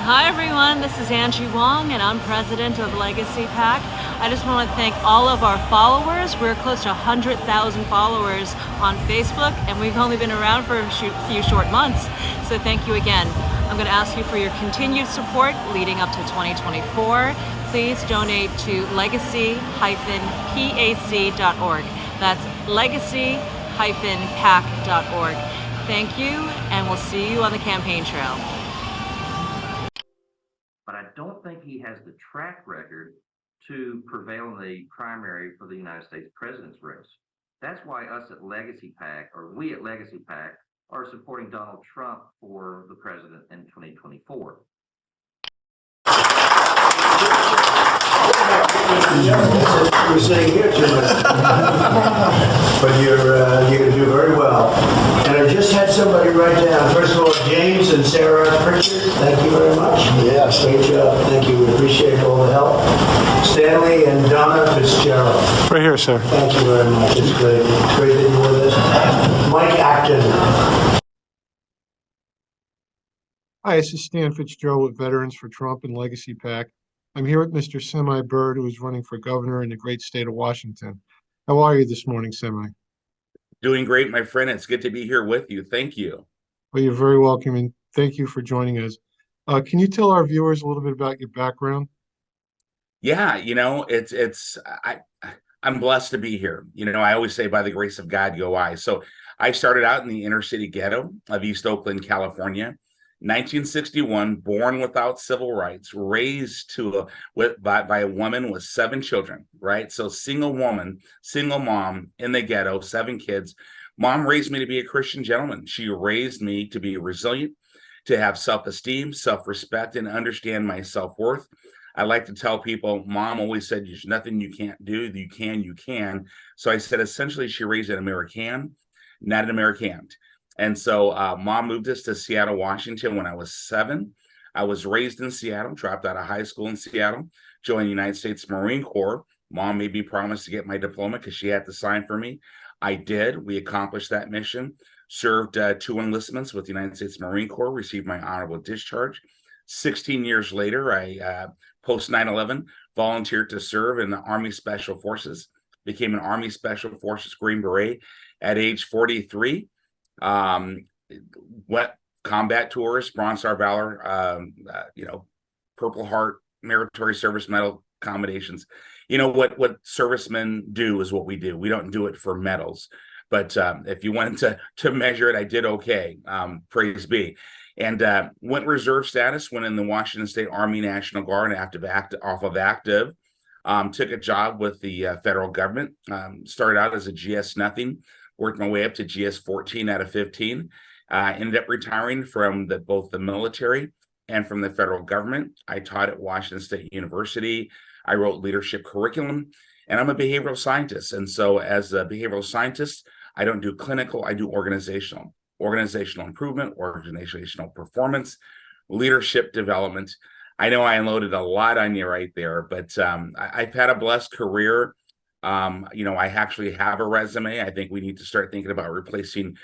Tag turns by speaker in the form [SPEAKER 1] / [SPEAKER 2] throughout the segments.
[SPEAKER 1] Hi everyone, this is Angie Wong and I'm president of Legacy PAC. I just want to thank all of our followers. We're close to 100,000 followers on Facebook and we've only been around for a few short months. So thank you again. I'm going to ask you for your continued support leading up to 2024. Please donate to legacy-pac.org. That's legacy-pac.org. Thank you, and we'll see you on the campaign trail.
[SPEAKER 2] But I don't think he has the track record to prevail in the primary for the United States president's race. That's why us at Legacy PAC, or we at Legacy PAC, are supporting Donald Trump for the president in 2024.
[SPEAKER 3] We're sitting here too much. But you're going to do very well. And I just had somebody write down, first of all, James and Sarah Pritchard, thank you very much. Yes. Great job. Thank you. We appreciate all the help. Stanley and Donna Fitzgerald.
[SPEAKER 4] Right here, sir.
[SPEAKER 3] Thank you very much. It's great. It's great that you're with us. Mike Acton.
[SPEAKER 4] Hi, this is Stan Fitzgerald with Veterans for Trump and Legacy PAC. I'm here with Mr. Semi Bird, who is running for governor in the great state of Washington. How are you this morning, Semi?
[SPEAKER 5] Doing great, my friend. It's good to be here with you. Thank you.
[SPEAKER 4] Well, you're very welcome, and thank you for joining us. Can you tell our viewers a little bit about your background?
[SPEAKER 5] Yeah, I'm blessed to be here. I always say by the grace of God go I. So I started out in the inner city ghetto of East Oakland, California. 1961, born without civil rights, raised by a woman with 7 children, right? So single woman, single mom in the ghetto, 7 kids. Mom raised me to be a Christian gentleman. She raised me to be resilient, to have self-esteem, self-respect, and understand my self-worth. I like to tell people, Mom always said, there's nothing you can't do. You can. So I said, essentially, she raised an American, not an American. And so Mom moved us to Seattle, Washington when I was 7. I was raised in Seattle, dropped out of high school in Seattle, joined the United States Marine Corps. Mom made me promise to get my diploma because she had to sign for me. I did. We accomplished that mission, served 2 enlistments with the United States Marine Corps, received my honorable discharge. 16 years later, I, post 9/11, volunteered to serve in the Army Special Forces, became an Army Special Forces Green Beret at age 43. Went combat tours, Bronze Star Valor, Purple Heart, Meritorious Service Medal accommodations. What servicemen do is what we do. We don't do it for medals, but if you wanted to measure it, I did okay. Praise be. And went reserve status, went in the Washington State Army National Guard off of active. Took a job with the federal government. Started out as a GS nothing. Worked my way up to GS 14 out of 15. Ended up retiring from both the military and from the federal government. I taught at Washington State University. I wrote leadership curriculum, and I'm a behavioral scientist. And so as a behavioral scientist, I don't do clinical, I do organizational improvement, organizational performance, leadership development. I know I unloaded a lot on you right there, but I've had a blessed career. I actually have a resume. I think we need to start thinking about replacing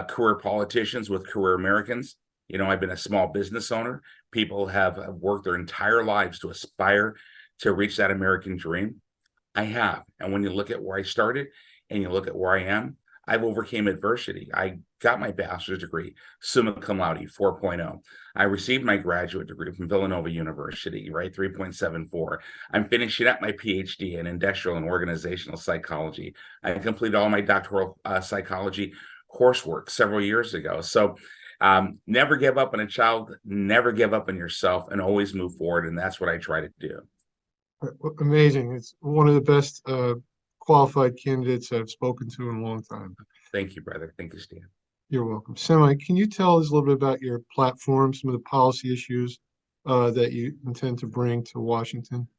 [SPEAKER 5] career politicians with career Americans. I've been a small business owner. People have worked their entire lives to aspire to reach that American dream. I have. And when you look at where I started and you look at where I am, I've overcame adversity. I got my bachelor's degree, summa cum laude, 4.0. I received my graduate degree from Villanova University, right, 3.74. I'm finishing up my PhD in industrial and organizational psychology. I completed all my doctoral psychology coursework several years ago. So never give up on a child, never give up on yourself, and always move forward. And that's what I try to do.
[SPEAKER 4] Amazing. It's one of the best qualified candidates I've spoken to in a long time.
[SPEAKER 5] Thank you, brother. Thank you, Stan.
[SPEAKER 4] You're welcome. Semi, can you tell us a little bit about your platform, some of the policy issues that you intend to bring to Washington?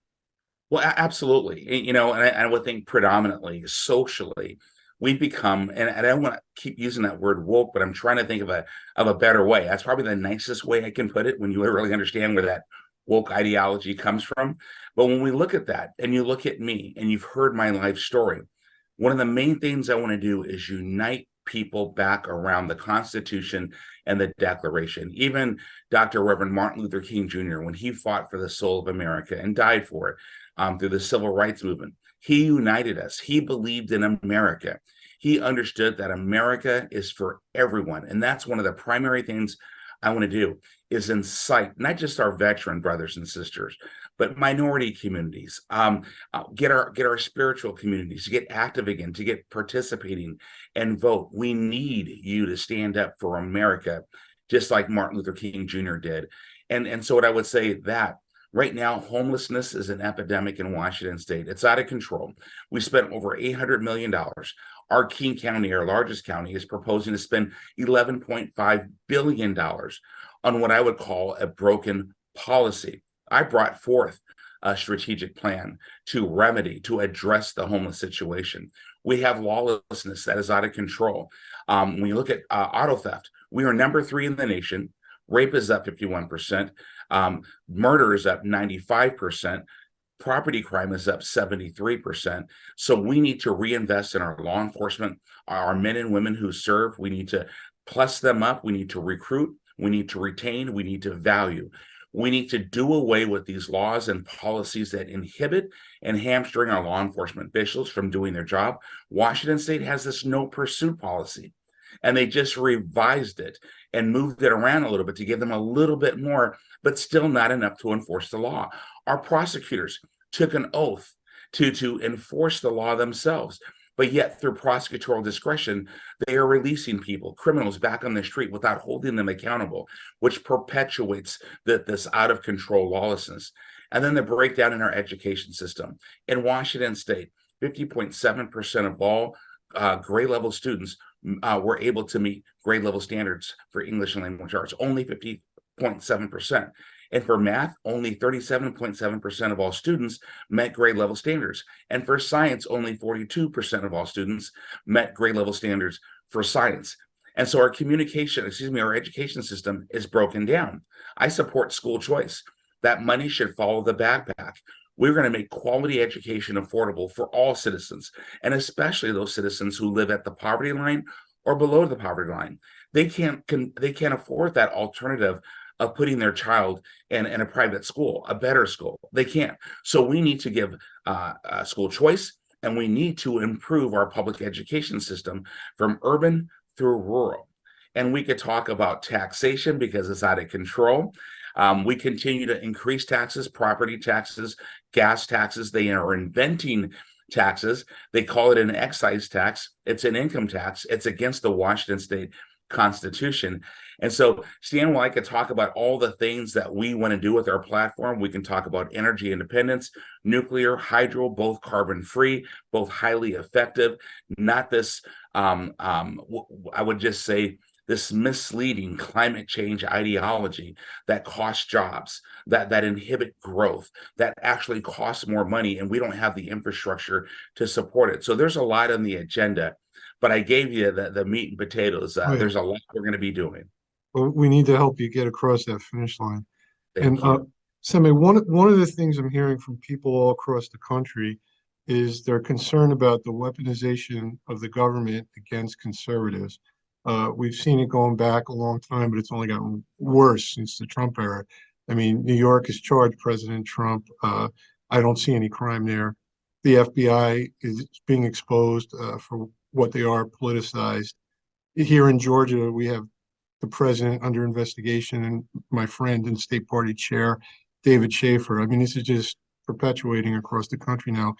[SPEAKER 5] Well, absolutely. And I would think predominantly socially, we've become, and I don't want to keep using that word woke, but I'm trying to think of a better way. That's probably the nicest way I can put it when you really understand where that woke ideology comes from. But when we look at that and you look at me and you've heard my life story, one of the main things I want to do is unite people back around the Constitution and the Declaration. Even Dr. Reverend Martin Luther King Jr., when he fought for the soul of America and died for it through the civil rights movement, he united us. He believed in America. He understood that America is for everyone. And that's one of the primary things I want to do, is incite not just our veteran brothers and sisters, but minority communities, get our spiritual communities to get active again, to get participating and vote. We need you to stand up for America, just like Martin Luther King Jr. did. And so what I would say that right now, homelessness is an epidemic in Washington State. It's out of control. We spent over $800 million. Our King County, our largest county, is proposing to spend $11.5 billion on what I would call a broken policy. I brought forth a strategic plan to remedy, to address the homeless situation. We have lawlessness that is out of control. When you look at auto theft, we are number 3 in the nation. Rape is up 51%. Murder is up 95%. Property crime is up 73%. So we need to reinvest in our law enforcement, our men and women who serve. We need to plus them up. We need to recruit. We need to retain. We need to value. We need to do away with these laws and policies that inhibit and hamstring our law enforcement officials from doing their job. Washington State has this no pursuit policy, and they just revised it and moved it around a little bit to give them a little bit more, but still not enough to enforce the law. Our prosecutors took an oath to enforce the law themselves, but yet through prosecutorial discretion, they are releasing people, criminals, back on the street without holding them accountable, which perpetuates this out of control lawlessness. And then the breakdown in our education system. In Washington State, 50.7% of all grade level students were able to meet grade level standards for English and language arts, only 50.7%. And for math, only 37.7% of all students met grade level standards. And for science, only 42% of all students met grade level standards for science. And so our our education system is broken down. I support school choice. That money should follow the backpack. We're going to make quality education affordable for all citizens, and especially those citizens who live at the poverty line or below the poverty line. They can't afford that alternative of putting their child in a private school, a better school. They can't. So we need to give school choice, and we need to improve our public education system from urban through rural. And we could talk about taxation because it's out of control. We continue to increase taxes, property taxes, gas taxes. They are inventing taxes. They call it an excise tax. It's an income tax. It's against the Washington State Constitution. And so, Stan, while I could talk about all the things that we want to do with our platform, we can talk about energy independence, nuclear, hydro, both carbon free, both highly effective, not this, I would just say, this misleading climate change ideology that costs jobs, that inhibit growth, that actually costs more money, and we don't have the infrastructure to support it. So there's a lot on the agenda, but I gave you the meat and potatoes.
[SPEAKER 4] Right.
[SPEAKER 5] There's a lot we're going to be doing.
[SPEAKER 4] Well, we need to help you get across that finish line.
[SPEAKER 5] Thank you.
[SPEAKER 4] Semi, one of the things I'm hearing from people all across the country is they're concerned about the weaponization of the government against conservatives. We've seen it going back a long time, but it's only gotten worse since the Trump era. I mean, New York has charged President Trump. I don't see any crime there. The FBI is being exposed for what they are, politicized. Here in Georgia, we have the president under investigation and my friend and state party chair, David Schaefer. I mean, this is just perpetuating across the country now.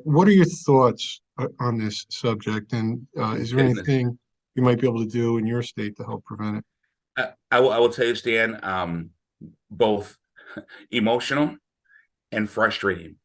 [SPEAKER 4] What are your thoughts on this subject? And is there anything you might be able to do in your state to help prevent it?
[SPEAKER 5] I will tell you, Stan, both emotional and frustrating.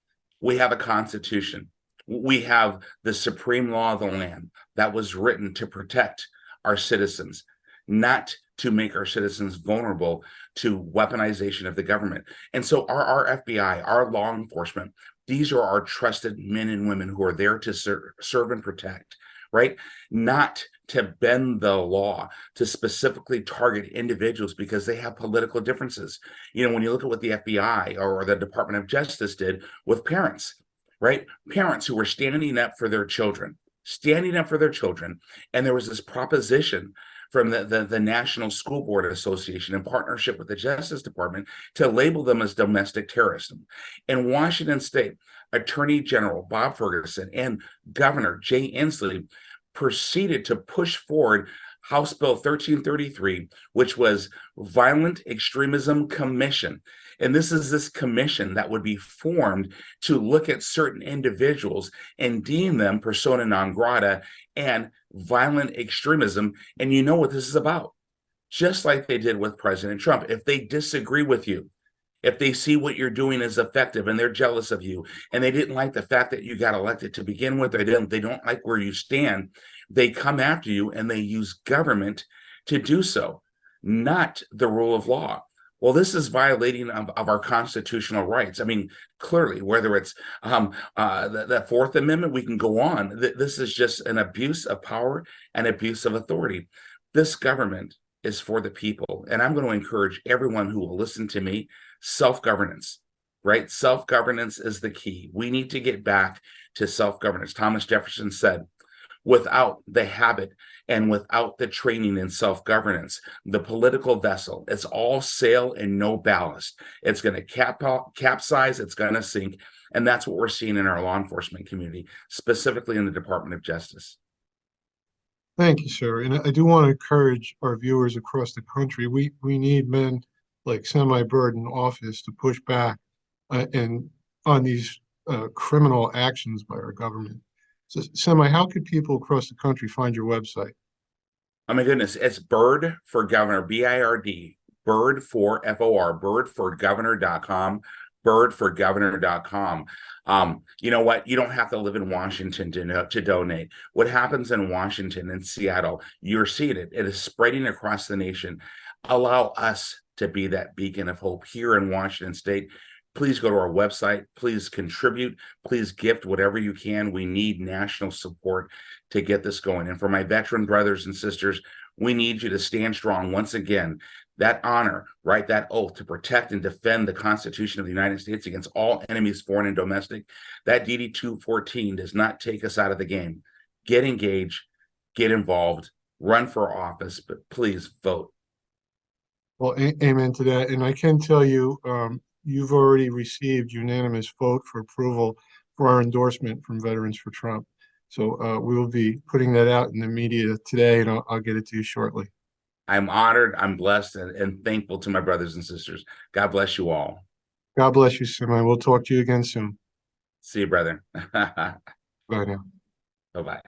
[SPEAKER 5] We have a constitution. We have the supreme law of the land that was written to protect our citizens, not to make our citizens vulnerable to weaponization of the government. And so our FBI, our law enforcement, these are our trusted men and women who are there to serve and protect, right? Not to bend the law to specifically target individuals because they have political differences. You know, when you look at what the FBI or the Department of Justice did with parents, right? Parents who were standing up for their children, standing up for their children. And there was this proposition from the National School Board Association in partnership with the Justice Department to label them as domestic terrorism. In Washington State, Attorney General Bob Ferguson and Governor Jay Inslee proceeded to push forward House Bill 1333, which was Violent Extremism Commission. And this is this commission that would be formed to look at certain individuals and deem them persona non grata and violent extremism. And you know what this is about. Just like they did with President Trump. If they disagree with you, if they see what you're doing is effective and they're jealous of you, and they didn't like the fact that you got elected to begin with, they don't like where you stand, they come after you and they use government to do so, not the rule of law. Well, this is violating of our constitutional rights. I mean, clearly, whether it's the Fourth Amendment, we can go on. This is just an abuse of power and abuse of authority. This government is for the people. And I'm going to encourage everyone who will listen to me, self-governance, right? Self-governance is the key. We need to get back to self-governance. Thomas Jefferson said, without the habit and without the training in self-governance, the political vessel, it's all sail and no ballast. It's going to capsize, it's going to sink. And that's what we're seeing in our law enforcement community, specifically in the Department of Justice.
[SPEAKER 4] Thank you, sir. And I do want to encourage our viewers across the country. We need men like Semi-Bird in office to push back and on these criminal actions by our government. So, Semi, how could people across the country find your website?
[SPEAKER 5] Oh my goodness, it's Bird for Governor, BIRD, Bird for FOR, birdforgovernor.com, birdforgovernor.com. You know what? You don't have to live in Washington to donate. What happens in Washington and Seattle, you're seeing it. It is spreading across the nation. Allow us to be that beacon of hope here in Washington State. Please go to our website. Please contribute. Please gift whatever you can. We need national support to get this going. And for my veteran brothers and sisters, we need you to stand strong once again. That honor, right? That oath to protect and defend the Constitution of the United States against all enemies, foreign and domestic. That DD 214 does not take us out of the game. Get engaged, get involved, run for office, but please vote.
[SPEAKER 4] Well, amen to that. And I can tell you, you've already received unanimous vote for approval for our endorsement from Veterans for Trump. So we will be putting that out in the media today, and I'll get it to you shortly.
[SPEAKER 5] I'm honored, I'm blessed, and thankful to my brothers and sisters. God bless you all.
[SPEAKER 4] God bless you, Semi. We'll talk to you again soon.
[SPEAKER 5] See you, brother.
[SPEAKER 4] Bye now.
[SPEAKER 5] Bye-bye.